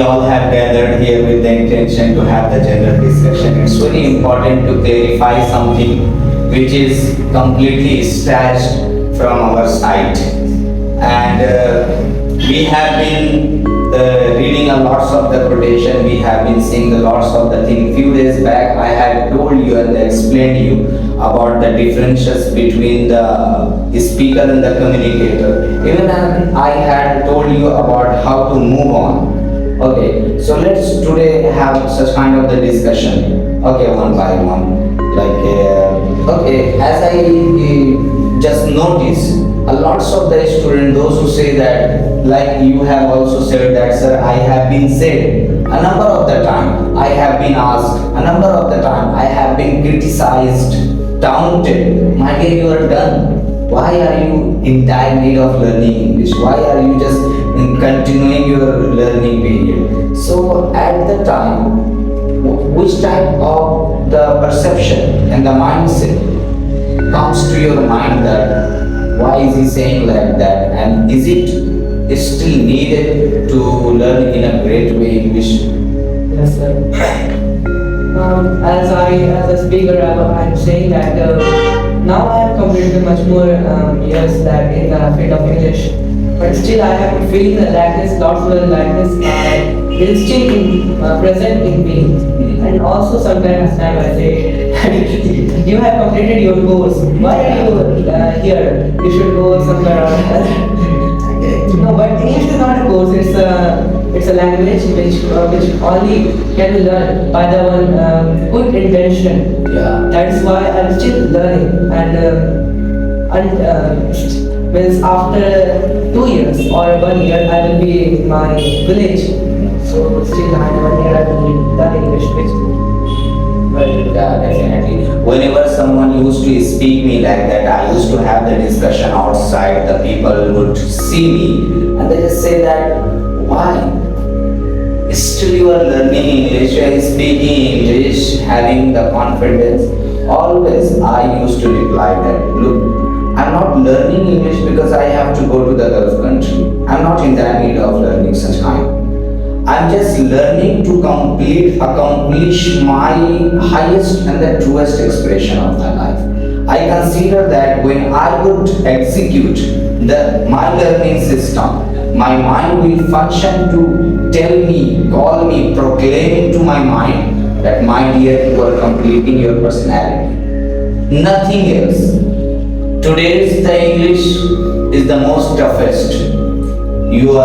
all have gathered here with the intention to have the general discussion. It's very important to clarify something which is completely stashed from our side. And we have been reading a lots of the quotation, we have been seeing the lots of the thing. Few days back I had told you and explained you about the differences between the speaker and the communicator. Even I had told you about how to move on. Okay, so let's today have such kind of the discussion. Okay, one by one. Okay, as I just noticed, a lots of the students, those who say that, like you have also said that, sir, I have been said a number of the time, I have been asked a number of the time, I have been criticized, taunted. My dear, you are done. Why are you in dire need of learning English? Why are you just continuing your learning period? So at the time, which type of the perception and the mindset comes to your mind that why is he saying like that, and is it still needed to learn in a great way English? Yes, sir. As a speaker, I'm saying that now I have completed much more years that in the field of English, but still I have feeling the lackness, lots of the lackness is still present in me. And also sometimes I say, you have completed your course. Why are you here? You should go somewhere or other. No, but English is not a course. It's a language which only can be learned by the one good intention. Yeah. That's why I'm still learning. And means after 2 years or 1 year, I will be in my village. So still I have 1 year I will be learning English. Well, definitely. Whenever someone used to speak me like that, I used to have the discussion outside. The people would see me and they just say that, why? Still you are learning English, you are speaking English, having the confidence. Always I used to reply that, look, I'm not learning English because I have to go to the Gulf country. I'm not in the need of learning such kind. I'm just learning to accomplish my highest and the truest expression of my life. I consider that when I would execute my learning system, my mind will function to tell me, call me, proclaim to my mind that, my dear, you are completing your personality. Nothing else. Today's the English is the most toughest. You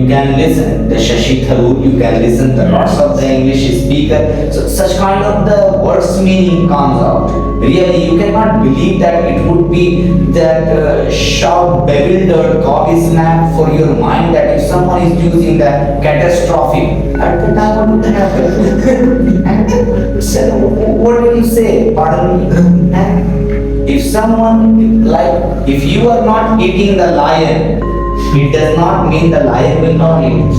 can listen the Shashi Tharoor, you can listen the lots of the English speaker. So such kind of the words meaning comes out. Really, you cannot believe that it would be that sharp, bewildered, gobsmacked for your mind that if someone is using the catastrophic, at the time what would happen? So, what will you say? Pardon me. If someone, like, if you are not eating the lion, it does not mean the lion will not eat.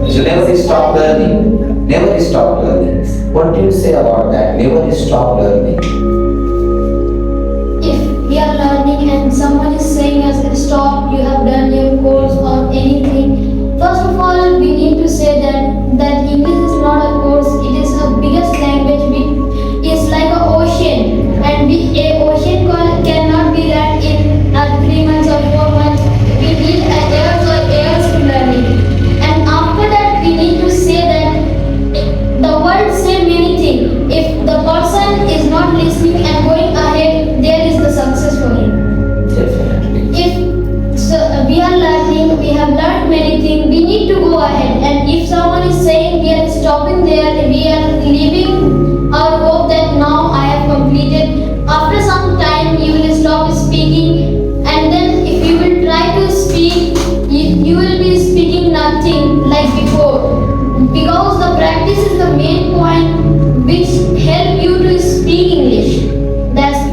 So never stop learning. Never stop learning. What do you say about that? Never stop learning. If we are learning and someone is saying us stop, you have done your course or anything, first of all we need to say that English is not a course, it is a biggest language. It's like an ocean, and a ocean cannot be learned in 3 months or 4 months. We need years to learn it. And after that we need to say that the world say many things. If the person is not listening and going ahead, there is the success for him. Definitely. If so, we are learning, we have learned many things, we need to go ahead. And if someone is saying we are stopping there, we are leaving our hope that now I have completed. After some time you will stop speaking, and then if you will try to speak, you will be speaking nothing like before. Because the practice is the main point which help you to speak English. That's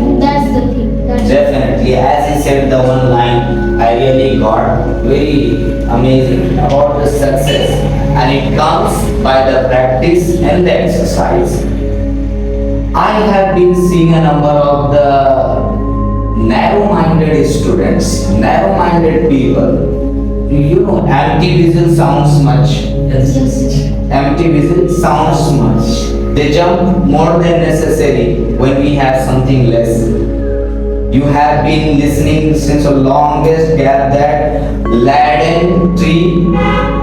the thing. Definitely. As he said the one line, I really got very amazing about the success, and it comes by the practice and the exercise. I have been seeing a number of the narrow-minded students, narrow-minded people empty whistle sounds much. Yes. Yes. Empty whistle sounds much. They jump more than necessary when we have something less. You have been listening since the longest gap that laden tree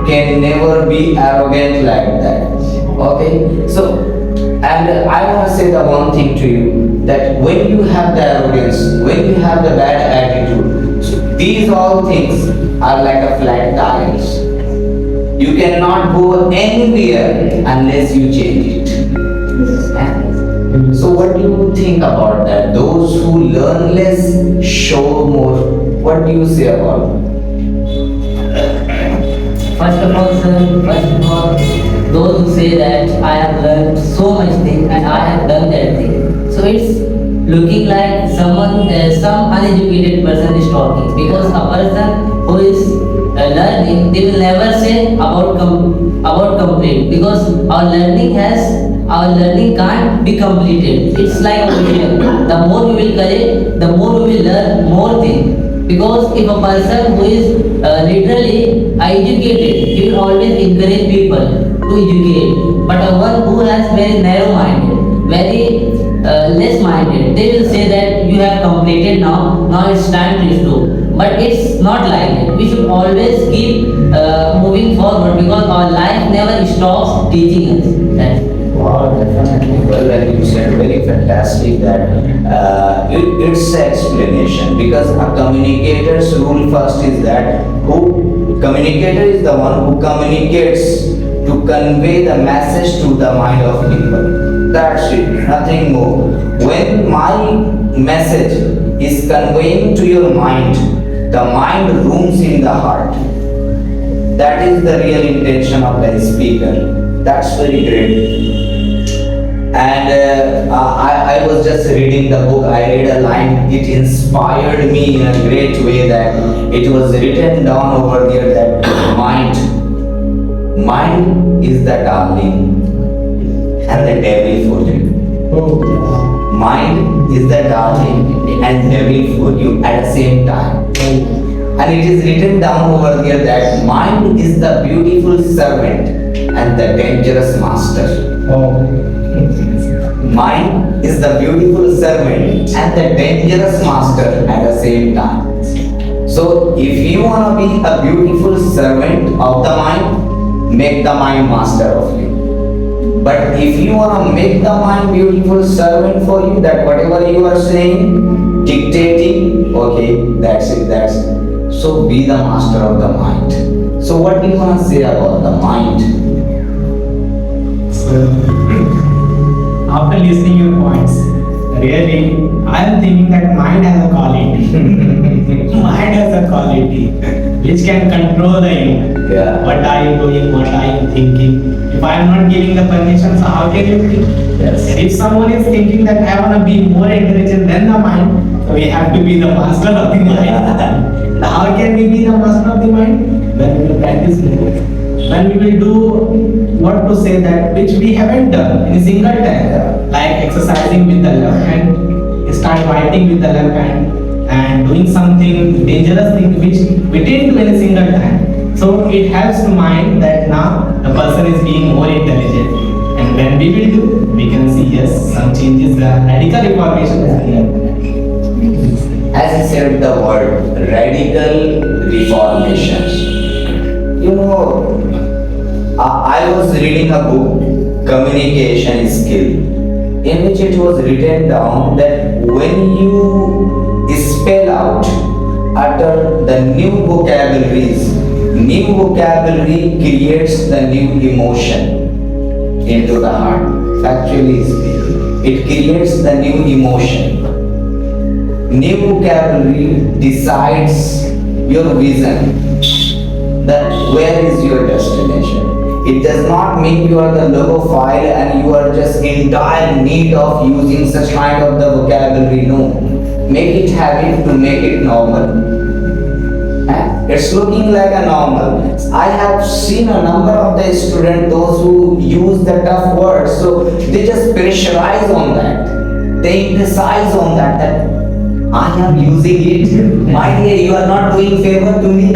can never be arrogant like that. Okay? So, and I want to say the one thing to you that when you have the arrogance, when you have the bad attitude, so these all things are like a flat tires. You cannot go anywhere unless you change it. So what do you think about that? Those who learn less show more. What do you say about it? First of all, those who say that I have learned so much thing and I have done that thing. So it's looking like someone, some uneducated person is talking, because a person who is learning, they will never say about complete, because our learning can't be completed. It's like ocean. The more we will collect, the more we will learn more things. Because if a person who is literally educated, he will always encourage people to educate. But a one who has very narrow minded, very less minded, they will say that you have completed now it's time to stop. But it's not like that. We should always keep moving forward, because our life never stops teaching us. Wow, definitely. Well, like you said, very fantastic that it's an explanation, because a communicator's rule first is that communicator is the one who communicates to convey the message to the mind of people. That's it, nothing more. When my message is conveying to your mind, the mind rooms in the heart. That is the real intention of the speaker. That's very great. And I was just reading the book. I read a line. It inspired me in a great way. That it was written down over there that mind is the darling and the devil for you. Mind is the darling and devil for you at the same time. And it is written down over there that mind is the beautiful servant and the dangerous master. Mind is the beautiful servant and the dangerous master at the same time. So if you want to be a beautiful servant of the mind, make the mind master of you. But if you want to make the mind beautiful servant for you, that whatever you are saying, dictating, okay, that's it. So be the master of the mind. So what do you want to say about the mind? After listening your points, really, I am thinking that mind has a quality. Mind has a quality which can control the you. Yeah. What are you doing? What are you thinking? If I am not giving the permission, so how can you think? Yes. If someone is thinking that I want to be more intelligent than the mind, so we have to be the master of the mind. How can we be the master of the mind? When we will practice more. When we will do what to say that which we haven't done in a single time, like exercising with the left hand, start writing with the left hand, and doing something dangerous thing which we didn't do in a single time. So it helps to mind that now the person is being more intelligent. And when we will do, we can see yes, some changes, radical reformation is here. As he said the word radical reformation. You know, I was reading a book, Communication Skill, in which it was written down that when you spell out, utter the new vocabularies, new vocabulary creates the new emotion into the heart. Actually, it creates the new emotion. New vocabulary decides your vision, that where is your destination. It does not mean you are the logophile and you are just in dire need of using such kind of the vocabulary. No. Make it habit to make it normal. It's looking like a normal. I have seen a number of the students, those who use the tough words, so they just pressurize on that. They emphasize on that I am using it. My dear, you are not doing favor to me.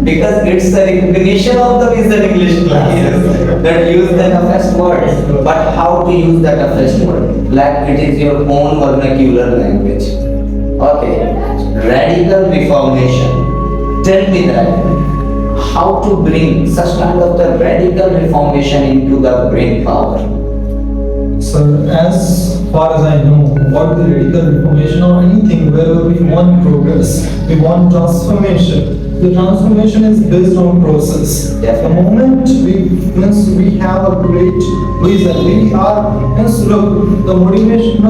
Because it's the recognition of the visual English classes that use the toughest word. But how to use the toughest word? Like it is your own vernacular language. Okay. Radical reformation. Tell me that. How to bring such kind of the radical reformation into the brain power? So as far as I know, what the radical reformation or anything wherever we want progress, we want transformation. The transformation is based on process. The moment we have a great vision, we are look the motivation.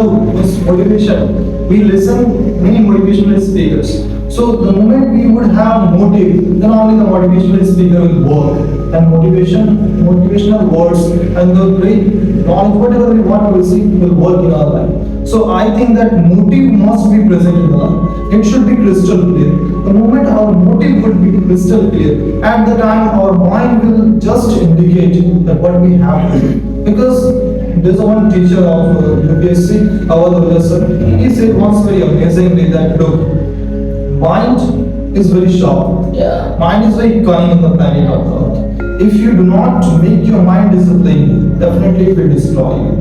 We listen many motivational speakers. So the moment we would have motive, then only the motivational speaker will work. And motivational words and the great knowledge, whatever we want to receive, will work in our life. So I think that motive must be present in our life. It should be crystal clear. The moment our motive would be crystal clear, at the time our mind will just indicate that what we have to do. Because there's one teacher of UPSC, Awad sir, he said once very amazingly that look, mind is very sharp. Yeah. Mind is very cunning in the planet of thought. If you do not make your mind disciplined, definitely it will destroy you.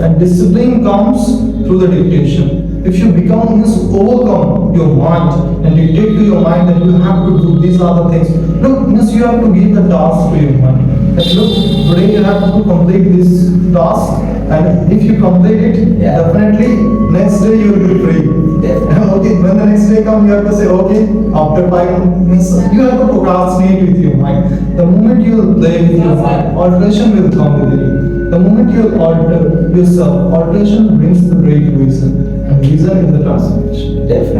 And discipline comes through the dictation. If you overcome your mind and dictate to your mind that you have to do these are the things. Look, you have to give the task to your mind. That look, today you have to complete this task, and if you complete it, Yeah. definitely next day you will be free. Definitely. Okay, when the next day comes, you have to say, okay, after 5 minutes, you have to procrastinate with your mind. The moment you play with your mind, alteration will come with you. The moment you alter yourself, alteration brings the great reason, and reason is the transformation. Definitely.